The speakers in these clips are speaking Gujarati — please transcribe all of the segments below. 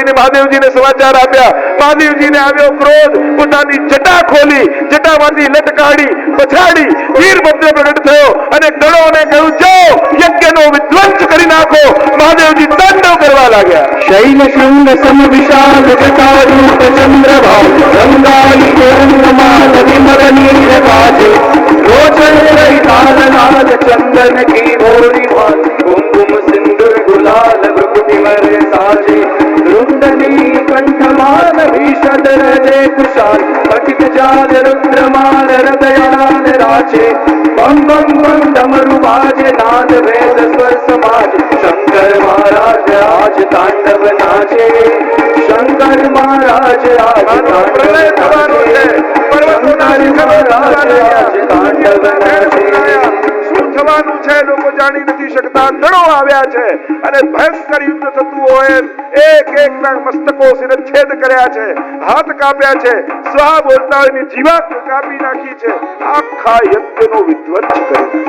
જઈને મહાદેવજીને સમાચાર આપ્યા. મહાદેવજીને આવ્યો ક્રોધ, પોતાની જટા ખોલી, જટામાંથી લટ કાઢી પછાડી વીરભદ્ર પ્રગટ થયો અને ગણોને કહ્યું, જાઓ યજ્ઞનો વિધ્વંસ કરી નાખો. મહાદેવજી તાંડવ કરવા લાગ્યા. शैल शृंग सम विशाल जटारूप चंद्रभाग गंगाई पूर्णमाल विमल नील बाजे रोचन रही लाल लाल चंदन की भोरी भाल कुमकुम सिंदूर गुलाल भ्रुकुटि मरे साजे रुंदनी कंठमाल भीषण हृदय कुशाल पठित जाल रुद्रमाल हृदयाल राजे बम बम बम डमरू बाजे नाद वेद स्वर समाज शंकर महाराज आज तांडव नाचे शंकर महाराज आज तांडव नाचे शंकर महाराज आज तांडव नाचे. શું થવાનું છે લોકો જાણી નથી શકતા. ગણો આવ્યા છે અને ભયંકર યુદ્ધ થતું હોય એક એકના મસ્તકો શિરચ્છેદ કર્યા છે, હાથ કાપ્યા છે, સ્વાહા બોલતા હોય જીવા કાપી નાખી છે. આખા યજ્ઞનો વિધ્વંસ કરી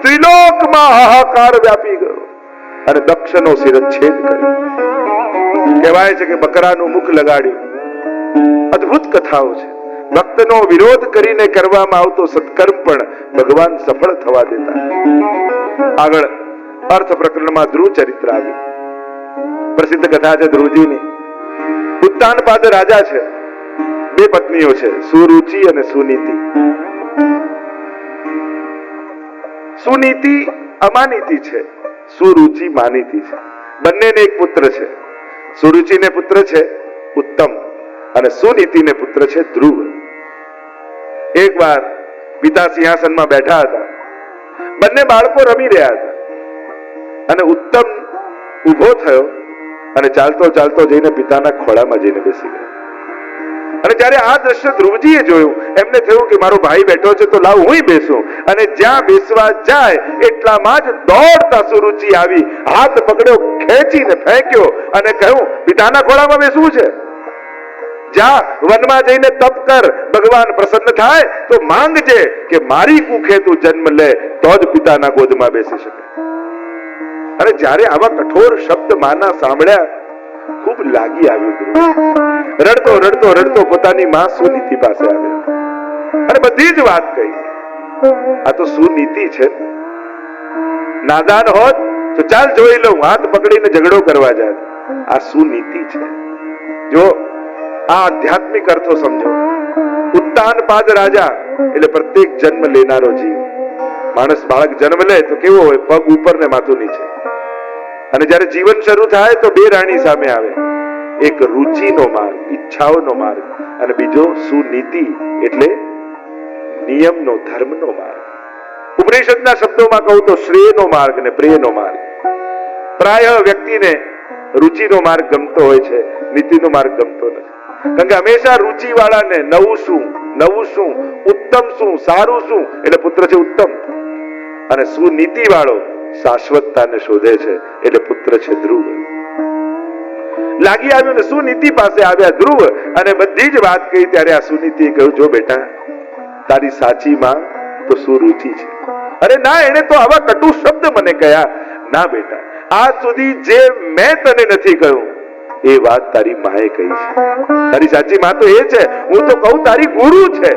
ત્રિલોકમાં હાહાકાર વ્યાપી ગયો અને દક્ષનો શિરચ્છેદ કર્યો. કહેવાય છે કે બકરાનું મુખ લગાડ્યું. અદ્ભુત કથાઓ છે. ભક્તનો વિરોધ કરીને કરવામાં આવતો સત્કર્મ પણ ભગવાન સફળ થવા દેતા. આગળ અર્થ પ્રકરણમાં ધ્રુવ ચરિત્ર આવ્યું. પ્રસિદ્ધ કથા છે ધ્રુવજીની. ઉત્તાનપાદ રાજા છે, બે પત્નીઓ છે, સુરુચિ અને સુનીતિ. સુનીતિ અમાનીતિ છે, સુરુચિ માનીતિ છે. બંનેને એક પુત્ર છે. સુરુચિને પુત્ર છે ઉત્તમ અને સુનીતિને પુત્ર છે ધ્રુવ. એક વાર પિતા સિંહાસનમાં બેઠા હતા. બંને બાળકો રમી રહ્યા હતા અને ઉત્તમ ઊભો થયો અને ચાલતો ચાલતો જઈને પિતાના ખોળામાં જઈને બેસી ગયો. અને જ્યારે આ દ્રશ્ય ધ્રુવજીએ જોયું, એમને થયું કે મારો ભાઈ બેઠો છે તો લાવ હું બેસું. અને જ્યાં બેસવા જાય એટલામાં જ દોડતા સુરુચિ આવી, હાથ પકડ્યો, ખેંચીને ફેંક્યો અને કહ્યું, પિતાના ખોળામાં બેસવું છે? જા વનમાં જઈને તપ કર, ભગવાન પ્રસન્ન થાય તો માંગજે કે મારી કુખે તું જન્મ લે તો જ પિતાના ગોદમાં બેસી શકે. અને જ્યારે આવા કઠોર શબ્દ માના સાંભળ્યા, ખૂબ લાગી આવ્યું. રડતો રડતો રડતો પોતાની માં સુનીતિ પાસે આવ્યો અને બધી જ વાત કહી. આ તો સુનીતિ છે. નાદાન હોત તો ચાલ જોઈ લઉં, હાથ પકડીને ઝઘડો કરવા જાત. આ સુનીતિ છે. જો આ આધ્યાત્મિક અર્થો સમજો. ઉત્તાનપાદ રાજા એટલે પ્રત્યેક જન્મ લેનારો જીવ. માણસ બાળક જન્મ લે તો કેવો હોય? પગ ઉપર ને માથું નીચે. અને જ્યારે જીવન શરૂ થાય તો બે રાણી સામે આવે. એક રુચિનો માર્ગ, ઈચ્છાઓનો માર્ગ, અને બીજો સુનીતિ એટલે નિયમનો, ધર્મનો માર્ગ. ઉપનિષદના શબ્દોમાં કહું તો શ્રેયનો માર્ગ ને પ્રિયનો માર્ગ. પ્રાય વ્યક્તિને રુચિનો માર્ગ ગમતો હોય છે, નીતિનો માર્ગ ગમતો નથી. કારણ કે હંમેશા રુચિ વાળાને નવું શું, ઉત્તમ શું, સારું શું એટલે પુત્ર છે ઉત્તમ. અને સુનીતિ વાળો શાશ્વતતાને શોધે છે એટલે પુત્ર છે ધ્રુવ. લાગી આવ્યું ને સુનીતિ પાસે આવ્યા ધ્રુવ અને બધી જ વાત કહી. ત્યારે આ સુનીતિએ કહ્યું, જો બેટા, તારી સાચી માં તો સુરુચિ છે. અરે ના, એને તો આવા કટુ શબ્દ મને કહ્યા. ના બેટા, આજ સુધી જે મેં તને નથી કહ્યું એ વાત તારી માએ કહી છે. તારી સાચી માં તો એ છે. હું તો કહું તારી ગુરુ છે.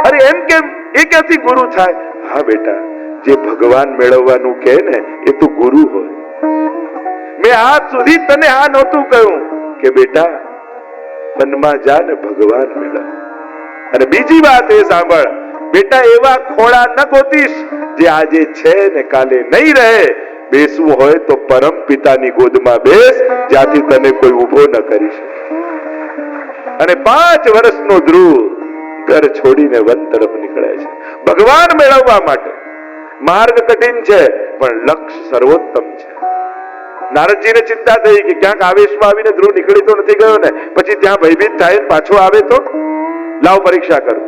અરે એમ કેમ? એ ક્યાંથી ગુરુ થાય? હા બેટા, જે ભગવાન મેળવવાનું કહે ને એ તું ગુરુ હોય. મેં આજ સુધી તને આ નહોતું કહ્યું કે બેટા મનમાં જા ને ભગવાન મેળવ. અને બીજી વાત એ સાંભળ, બેટા એવા ખોળા ન ગોતીશ જે આજે છે ને કાલે નહીં રહે. બેસવું હોય તો પરમ પિતાની ગોદમાં બેસ, જ્યાંથી તને કોઈ ઉભો ન કરી શકે. અને 5 વર્ષનો ધ્રુવ ઘર છોડીને વન તરફ નીકળે છે ભગવાન મેળવવા માટે. માર્ગ કઠિન છે પણ લક્ષ્ય સર્વોત્તમ છે. નારદજીને ચિંતા થઈ કે ક્યાંક આવેશમાં આવીને ધ્રુવ નીકળી તો નથી ગયો ને, પછી ત્યાં ભયભીત થાય પાછો આવે તો લાવ પરીક્ષા કરું.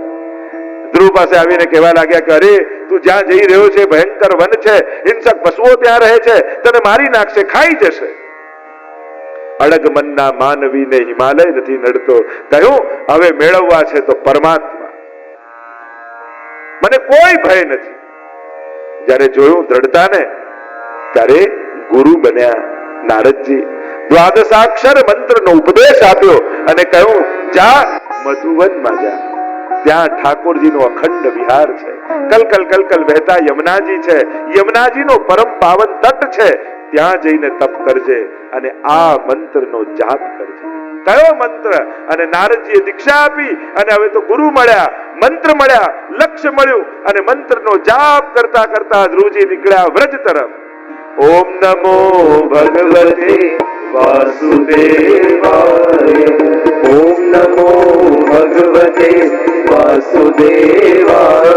ધ્રુવ પાસે આવીને કહેવા લાગ્યા કે અરે તું જ્યાં જઈ રહ્યો છે ભયંકર વન છે, હિંસક પશુઓ ત્યાં રહે છે, તને મારી નાખશે, ખાઈ જશે. અડગ મનના માનવીને હિમાલય નથી નડતો. કહ્યું હવે મેળવવા છે તો પરમાત્મા, મને કોઈ ભય નથી. જ્યારે જોયું દ્રઢતાને ત્યારે ગુરુ બન્યા નારદજી. દ્વાદશાક્ષર મંત્રનો ઉપદેશ આપ્યો અને કહ્યું જા મધુવનમાં જા, ત્યાં ઠાકોરજીનો અખંડ વિહાર છે, કલકલ કલકલ વહેતા યમુનાજી છે, યમુનાજીનો પરમ પાવન તટ છે, ત્યાં જઈને તપ કરજે અને આ મંત્રનો જાપ કરજે. કયો મંત્ર? અને નારદજીએ દીક્ષા આપી અને હવે તો ગુરુ મળ્યા, મંત્ર મળ્યા, લક્ષ્ય મળ્યું અને મંત્રનો જાપ કરતા કરતા ધ્રુવજી નીકળ્યા વ્રજ તરફ. ઓમ નમો ભગવતે વાસુદેવાય, ઓમ નમો ભગવતે વાસુદેવાય,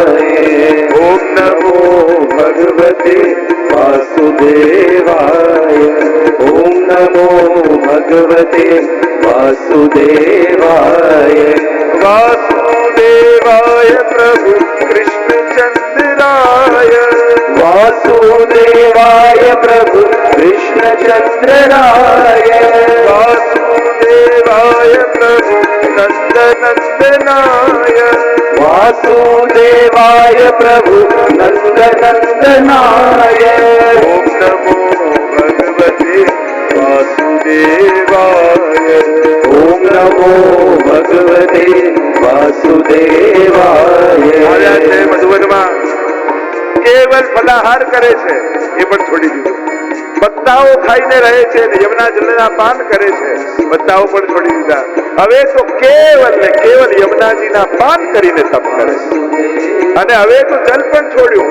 ઓમ નમો ભગવતે વાસુદેવાય, ઓમ નમો ભગવતે વાસુદેવાય. વાસુદેવાય પ્રભુ કૃષ્ણચંદ્રાય, વાસુદેવાય પ્રભુ કૃષ્ણચંદ્રાય, વાસુદેવાય પ્રભુ નંદનંદનાય, વાસુદેવાય પ્રભુ નંદનંદનાય. ઓમ નમો ભગવતે વાસુદેવાય, ઓમ નમો ભગવતે વાસુદેવાય. આવ્યા છે મધુવનમાં, કેવલ ફલાહાર કરે છે એ પણ છોડી દીધું, બત્તાઓ ખાઈને રહે છે ને યમુના જલના પાન કરે છે, બત્તાઓ પણ છોડી દીધા. હવે તો કેવલ ને કેવલ યમુનાજીના પાન કરીને તપ કરે છે અને હવે તો જલ પણ છોડ્યું,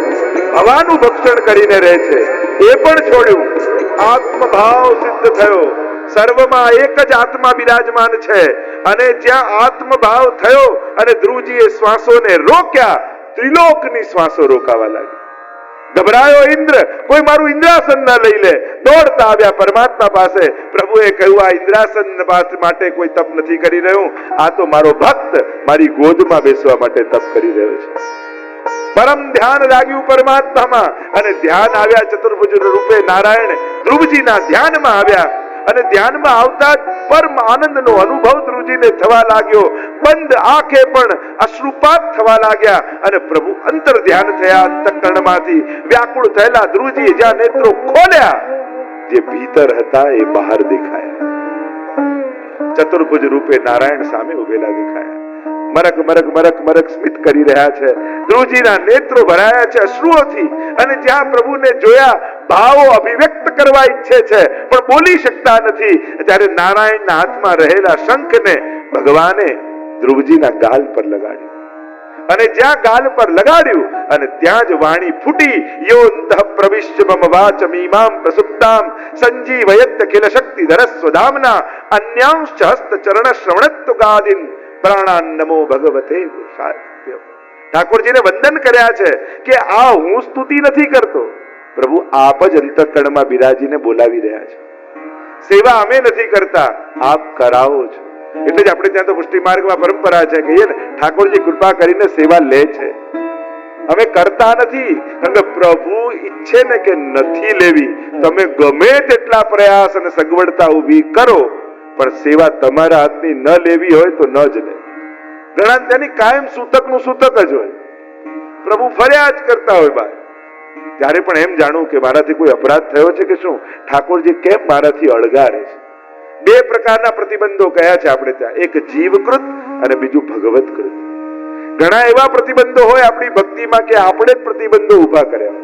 હવાનું ભક્ષણ કરીને રહે છે એ પણ છોડ્યું. આત્મભાવ સિદ્ધ થયો, સર્વમાં એક જ આત્મા બિરાજમાન છે અને જ્યાં આત્મભાવ થયો અને ધ્રુવજીએ શ્વાસોને રોક્યા, ત્રિલોકની શ્વાસો રોકાવા લાગી. ગભરાયો ઇન્દ્ર, કોઈ મારું ઇન્દ્રાસન ન લઈ લે. દોડતા આવ્યા પરમાત્મા પાસે. પ્રભુએ કહ્યું આ ઇન્દ્રાસન માટે કોઈ તપ નથી કરી રહ્યું, આ તો મારો ભક્ત મારી ગોદમાં બેસવા માટે તપ કરી રહ્યો છે. પરમ ધ્યાન લાગ્યું પરમાત્મામાં અને ધ્યાન આવ્યા ચતુર્ભુજ રૂપે નારાયણ ધ્રુવજીના ધ્યાનમાં આવ્યા અને ધ્યાનમાં આવતા જ પરમ આનંદનો અનુભવ ધ્રુવજીને થવા લાગ્યો. બંધ આંખે પણ અશ્રુપાત થવા લાગ્યા અને પ્રભુ અંતર ધ્યાન થયા. અંતઃકરણમાંથી વ્યાકુળ થયેલા ધ્રુવજીએ જ્યાં નેત્રો ખોલ્યા, જે ભીતર હતા એ બહાર દેખાયા. ચતુર્ભુજ રૂપે નારાયણ સામે ઉભેલા દેખાયા. મરક મરક મરક મરક સ્મિત કરી રહ્યા છે. ધ્રુવજીના નેત્રો ભરાયા છે અશ્રુઓથી અને જ્યાં પ્રભુને જોયા ભાવો અભિવ્યક્ત કરવા ઈચ્છે છે પણ બોલી શકતા નથી. ત્યારે નારાયણના હાથમાં રહેલા શંખને ભગવાને ધ્રુવજીના ગાલ પર લગાડ્યું અને જ્યાં ગાલ પર લગાડ્યું અને ત્યાં જ વાણી ફૂટી. યોંતઃ પ્રવિશ્ય મમ વાચમીમામ પ્રસુપ્તામ સંજીવયત ખિલ શક્તિધર સ્વધામના અન્યાંશ્ચ હસ્ત ચરણ શ્રવણત્વગાદિન પ્રાણાન નમો ભગવતે પુરુષાય. ઠાકોરજીને વંદન કર્યા છે કે આ હું સ્તુતિ નથી કરતો, પ્રભુ આપ જ અંતઃકરણમાં બિરાજીને બોલાવી રહ્યા છો. સેવા અમે નથી કરતા, આપ કરાવો છો. એટલે જ આપણે ત્યાં તો પુષ્ટિ માર્ગમાં પરંપરા છે કે ઠાકોરજી કૃપા કરીને સેવા લે છે, અમે કરતા નથી. કારણ કે પ્રભુ ઈચ્છે ને કે નથી લેવી, તમે ગમે તેટલા પ્રયાસ અને સગવડતા ઊભી કરો પણ સેવા તમારા હાથની ન લેવી હોય તો ન જ લે. ઘણા ત્યાંની કાયમ સૂતકનું સૂતક જ હોય, પ્રભુ ફર્યા જ કરતા હોય બહાર. ત્યારે પણ એમ જાણવું કે મારાથી કોઈ અપરાધ થયો છે કે શું, ઠાકોરજી કેમ મારાથી અળગા રહે છે. બે પ્રકારના પ્રતિબંધો કયા છે આપણે ત્યાં, એક જીવકૃત અને બીજું ભગવતકૃત. ઘણા એવા પ્રતિબંધો હોય આપણી ભક્તિમાં કે આપણે જ પ્રતિબંધો ઉભા કર્યા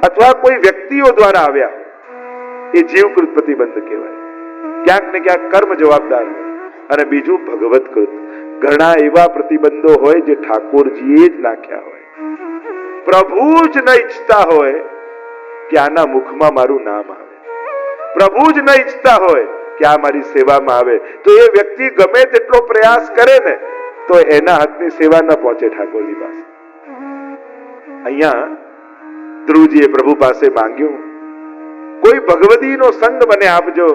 અથવા કોઈ વ્યક્તિઓ દ્વારા આવ્યા, એ જીવકૃત પ્રતિબંધ કહેવાય. ક્યાંક ને ક્યાંક કર્મ જવાબદાર હોય. અને બીજું ભગવતકૃત, ઘણા એવા પ્રતિબંધો હોય જે ઠાકોરજીએ જ નાખ્યા હોય. પ્રભુ જ ન ઈચ્છતા હોય કે આના મુખમાં મારું નામ આવે, પ્રભુ જ ન ઈચ્છતા હોય કે આ મારી સેવામાં આવે, તો એ વ્યક્તિ ગમે તેટલો પ્રયાસ કરે ને તો એના હાથની સેવા ન પહોંચે ઠાકોરજી પાસે. અહીંયા ધ્રુવજીએ પ્રભુ પાસે માંગ્યું, કોઈ ભગવતીનો સંગ મને આપજો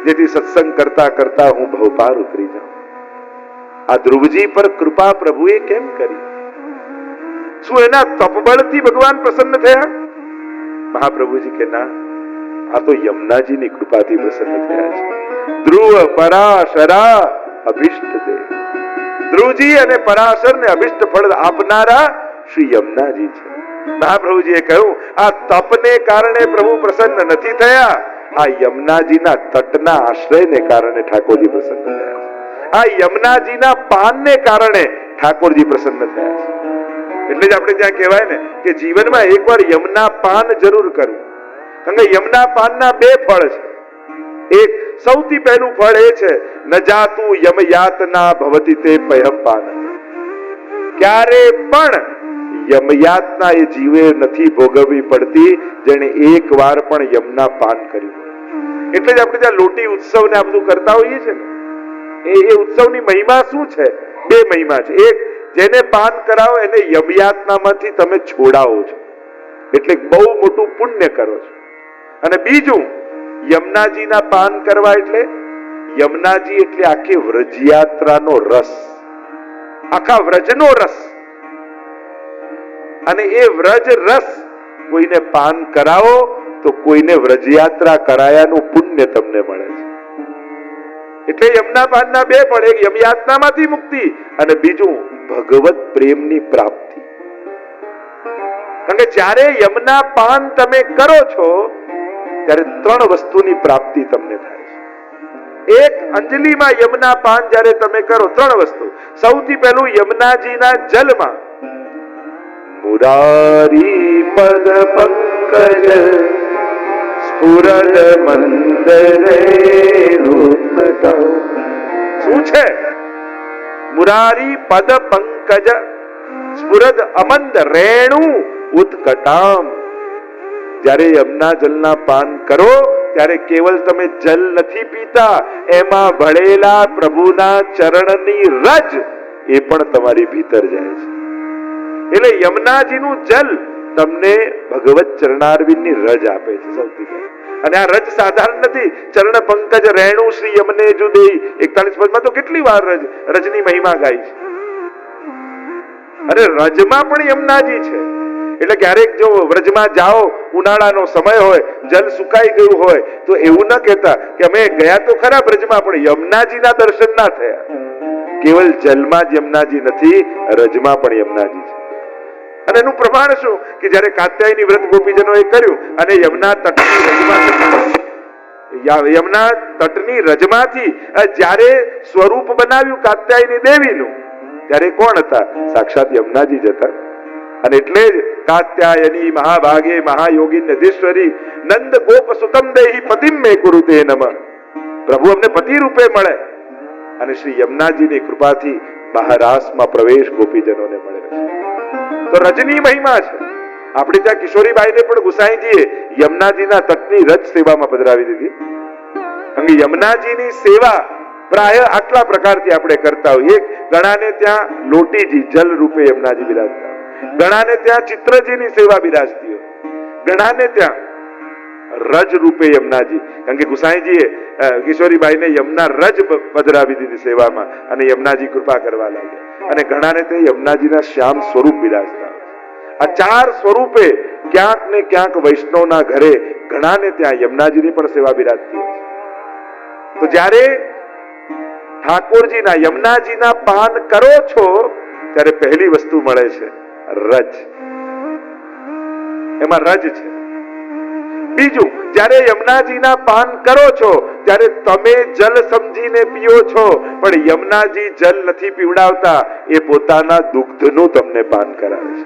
જેથી સત્સંગ કરતા કરતા હું ભવપાર ઉતરી જાઉં. આ ધ્રુવજી પર કૃપા પ્રભુએ કેમ કરી? શું એના તપબળથી ભગવાન પ્રસન્ન થયા? મહાપ્રભુજી કે ના, આ તો યમુનાજીની કૃપાથી પ્રસન્ન થયા છે. ધ્રુવ પરાશરા અભિષ્ટ દે. ધ્રુવજી અને પરાશરને અભિષ્ટ ફળ આપનારા શ્રી યમુનાજી છે. મહાપ્રભુજીએ કહ્યું આ તપને કારણે પ્રભુ પ્રસન્ન નથી થયા, આ યમુનાજીના તટના આશ્રયને કારણે ઠાકોરજી પ્રસન્ન થયા છે. આ યમુનાજીના પાનને કારણે ઠાકોરજી પ્રસન્ન થયા છે. એટલે જ આપણે ત્યાં કહેવાય ને કે જીવનમાં એકવાર યમુના પાન જરૂર કરવું. કારણ કે યમુના પાનના બે ફળ છે. એક સૌથી પહેલું ફળ એ છે ન જાતું યમ યાતના ભવતી તે પયમ પાન. ક્યારે પણ યમયાતના એ જીવે નથી ભોગવવી પડતી જેને એક વાર પણ યમના પાન કર્યું. એટલે જ આપણે ત્યાં લોટી ઉત્સવ ને આ બધું કરતા હોઈએ છે ને, એ ઉત્સવની મહિમા શું છે? બે મહિમા છે. એક, જેને પાન કરાવો એને યમયાતનામાંથી તમે છોડાવો છો, એટલે બહુ મોટું પુણ્ય કરો છો. અને બીજું, યમુનાજીના પાન કરવા એટલે યમુનાજી એટલે આખી વ્રજયાત્રાનો રસ, આખા વ્રજનો રસ. અને એ વ્રજ રસ કોઈને પાન કરાવો તો કોઈને વ્રજયાત્રા કરાયાનું પુણ્ય તમને મળે છે. એટલે યમુના પાનના બે ફળ, એક યમયાતનામાંથી મુક્તિ અને બીજું ભગવત પ્રેમની પ્રાપ્તિ. કારણ કે જ્યારે યમુના પાન તમે કરો છો ત્યારે ત્રણ વસ્તુની પ્રાપ્તિ તમને થાય છે. એક, અંજલિમાં યમુના પાન જ્યારે તમે કરો, ત્રણ વસ્તુ. સૌથી પહેલું, યમુનાજીના જલમાં મુરારી પદ પંકજ સ્ફુરદ મંદરે રૂપતા. શું છે? મુરારી પદ પંકજ સ્ફુરદ અમંદ રેણુ ઉત્કટામ. જ્યારે યમુના જલના પાન કરો ત્યારે કેવલ તમે જલ નથી પીતા, એમાં ભળેલા પ્રભુના ચરણની રજ એ પણ તમારી ભીતર જાય છે. એટલે યમુનાજીનું જલ તમને ભગવત ચરણારવિંદની રજ આપે છે સૌથી પહેલા. અને આ રજ સાધારણ નથી. ચરણ પંકજ રેણુ શ્રી યમને જુદેઈ 41 પદમાં તો કેટલી વાર રજની મહિમા ગાઈ છે. અને રજમાં પણ યમુનાજી છે. એટલે ક્યારેક જો વ્રજમાં જાઓ, ઉનાળાનો સમય હોય, જલ સુકાઈ ગયું હોય, તો એવું ન કહેતા કે અમે ગયા તો ખરા વ્રજમાં પણ યમુનાજીના દર્શન ના થયા. કેવલ જલમાં જ યમુનાજી નથી, રજમાં પણ યમુનાજી છે. અને એનું પ્રમાણ શું કે જ્યારે કાત્યાયની વ્રત ગોપીજનોએ કર્યું અને યમુના તટની રજમાંથી જ્યારે સ્વરૂપ બનાવ્યું કાત્યાયની દેવીનું, ત્યારે કોણ હતા? સાક્ષાત યમુનાજી જ હતા. અને એટલે જ કાત્યાયની મહાભાગે મહાયોગી નદેશ્વરી નંદ ગોપ સુતમ દેહી પતિમ મે કુરુતે નમઃ. પ્રભુ અમને પતિ રૂપે મળે અને શ્રી યમુનાજીની કૃપાથી મહારાસમાં પ્રવેશ ગોપીજનોને મળે છે. તો રજની મહિમા છે. આપણે ત્યાં કિશોરીબાઈને પણ ગુસાઈજીએ યમુનાજીના તટની રજ સેવામાં પધરાવી દીધી. અને યમુનાજીની સેવા પ્રાય આટલા પ્રકારથી આપણે કરતા હોઈએ. એક, ઘણાને ત્યાં લોટીજી જલ રૂપે યમુનાજી બિરાજતા હોય, ઘણાને ત્યાં ચિત્રજીની સેવા બિરાજતી હોય, ઘણાને ત્યાં રજ રૂપે યમુનાજી. કારણ કે ગુસાઈજીએ કિશોરીબાઈને યમુના રજ પધરાવી દીધી સેવામાં અને યમુનાજી કૃપા કરવા લાગ્યા. અને ઘણાને તે યમુનાજીના શ્યામ સ્વરૂપ બિરાજતા હોય. આ ચાર સ્વરૂપે ક્યાંક ને ક્યાંક વૈષ્ણવના ઘરે ઘણાને ત્યાં યમુનાજીની પણ સેવા બિરાજતી હોય. તો જ્યારે ઠાકોરજીના યમુનાજીના પાન કરો છો ત્યારે પહેલી વસ્તુ મળે છે રજ. એમાં રજ છે. બીજું, જ્યારે યમુનાજીના પાન કરો છો ત્યારે તમે જલ સમજીને પીઓ છો, પણ યમુનાજી જલ નથી પીવડાવતા, એ પોતાના દુગ્ધનું તમને પાન કરાવે છે.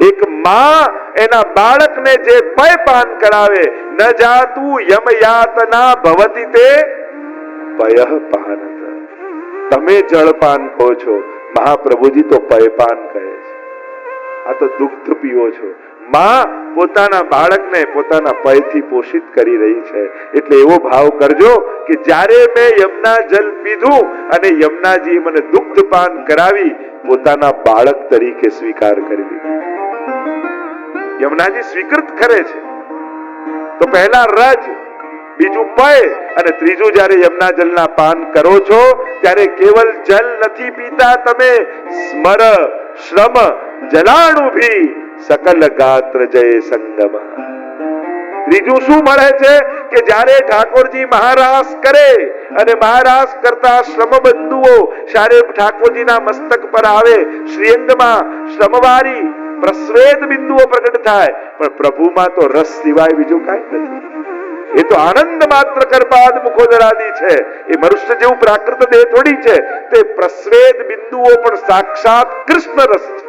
એક માં એના બાળકને જે પય પાન કરાવે, ન જાતું યમયાતના ભવતી તે પય પાન. તમે જળપાન કહો છો, મહાપ્રભુજી તો પયપાન કહે છે. આ તો દુગ્ધ પીવો છો. માં પોતાના બાળકને પોતાના પયથી પોષિત કરી રહી છે. એટલે એવો ભાવ કરજો કે જ્યારે મેં યમુના જલ પીધું અને યમુનાજી મને દુગ્ધ પાન કરાવી, પોતાના બાળક તરીકે સ્વીકાર કરી લીધું. યમુનાજી સ્વીકૃત કરે છે. તો પહેલા રજ, બીજું પય અને ત્રીજું જ્યારે યમુના જલના પાન કરો છો ત્યારે કેવલ જલ નથી પીતા તમે, સ્મર શ્રમ જલાણુભી સકલ ગાત્ર જય સંગમ. ત્રીજું શું મળે છે કે જ્યારે ઠાકોરજી મહારાસ કરે અને મહારાસ કરતા શ્રમ બંધુઓ જ્યારે ઠાકોરજીના મસ્તક પર આવે, શ્રીઅંગમાં શ્રમવારી પ્રસ્વેદ બિંદુઓ પ્રગટ થાય, પણ પ્રભુમાં તો રસ સિવાય બીજું કાંઈ નથી. એ તો આનંદ માત્ર કરપાદ મુખોદરાદી છે. એ મનુષ્ય જેવું પ્રાકૃત દેહ થોડી છે. તે પ્રસ્વેદ બિંદુઓ પણ સાક્ષાત કૃષ્ણ રસ છે.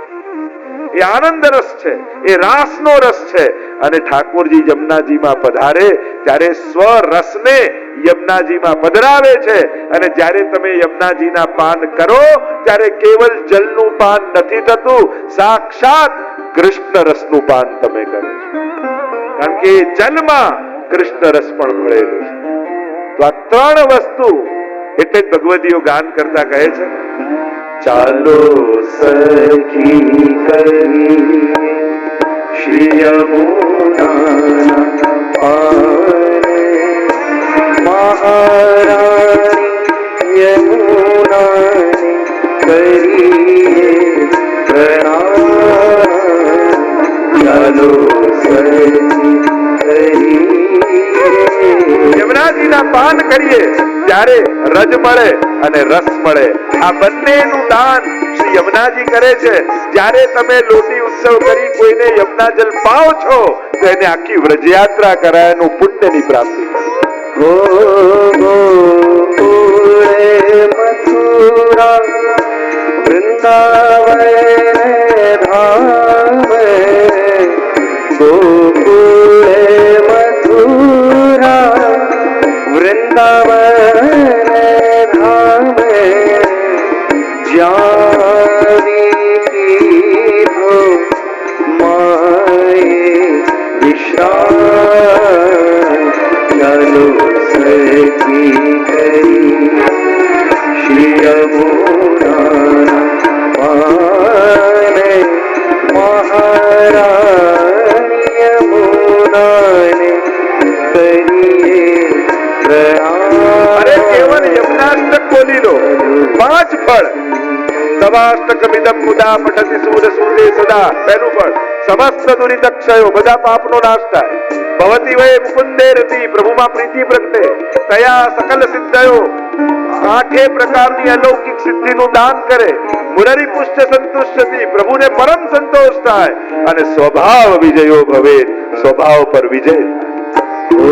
એ આનંદ રસ છે, એ રાસનો રસ છે. અને ઠાકોરજી યમુનાજીમાં પધારે ત્યારે સ્વરસને યમુનાજીમાં પધરાવે છે. અને જ્યારે તમે યમુનાજીના પાન કરો ત્યારે કેવલ જલનું પાન નથી થતું, સાક્ષાત કૃષ્ણ રસનું પાન તમે કરો છો. કારણ કે જલમાં કૃષ્ણ રસ પણ ભળેલો છે. તો આ ત્રણ વસ્તુ એટલે જ ભગવદીઓ ગાન કરતા કહે છે, ચાલો સખી કરી શ્રી યમુના પારે, મહારાણી યમુનાને કરીએ પ્રણામ. ચાલો સખી યમુનાજીના પાન કરીએ ત્યારે રજ મળે અને રસ મળે. આ બંનેનું દાન શ્રી યમુનાજી કરે છે. જ્યારે તમે લોટી ઉત્સવ કરી કોઈને યમુના જલ પાઓ છો તો એને આખી વ્રજયાત્રા કરાયનું પુણ્યની પ્રાપ્તિ કરે. મથુરા વૃંદાવન ધામ, ગોકુળે મથુરા વૃંદાવન ધામ, જાવી કીધો માએ વિશ્રામ. ચાલો સખી કરી શ્રી યમુના પાને, મહારાણી યમુનાને કરીએ પ્રણામ. અરે કેવલ યમુનાષ્ટક બોલી લો, 5 ફળ. સવાષ્ટકમિદં મુદા પઠતિ સૂર સૂર્ય સદા. પહેલું ફળ, સમસ્ત દુરિત ક્ષયો, બધા પાપનો નાશ થાય. ભવતી વય મુકુંદે રતિ, પ્રભુમાં પ્રીતિ પ્રગટે. તયા સકલ સિદ્ધયો, 8 પ્રકારની અલૌકિક સિદ્ધિનું દાન કરે. મુરરી પુષ્ટ સંતુષ્ટતિ, પ્રભુને પરમ સંતોષ થાય. અને સ્વભાવ વિજયો ભવે, સ્વભાવ પર વિજય. ઓ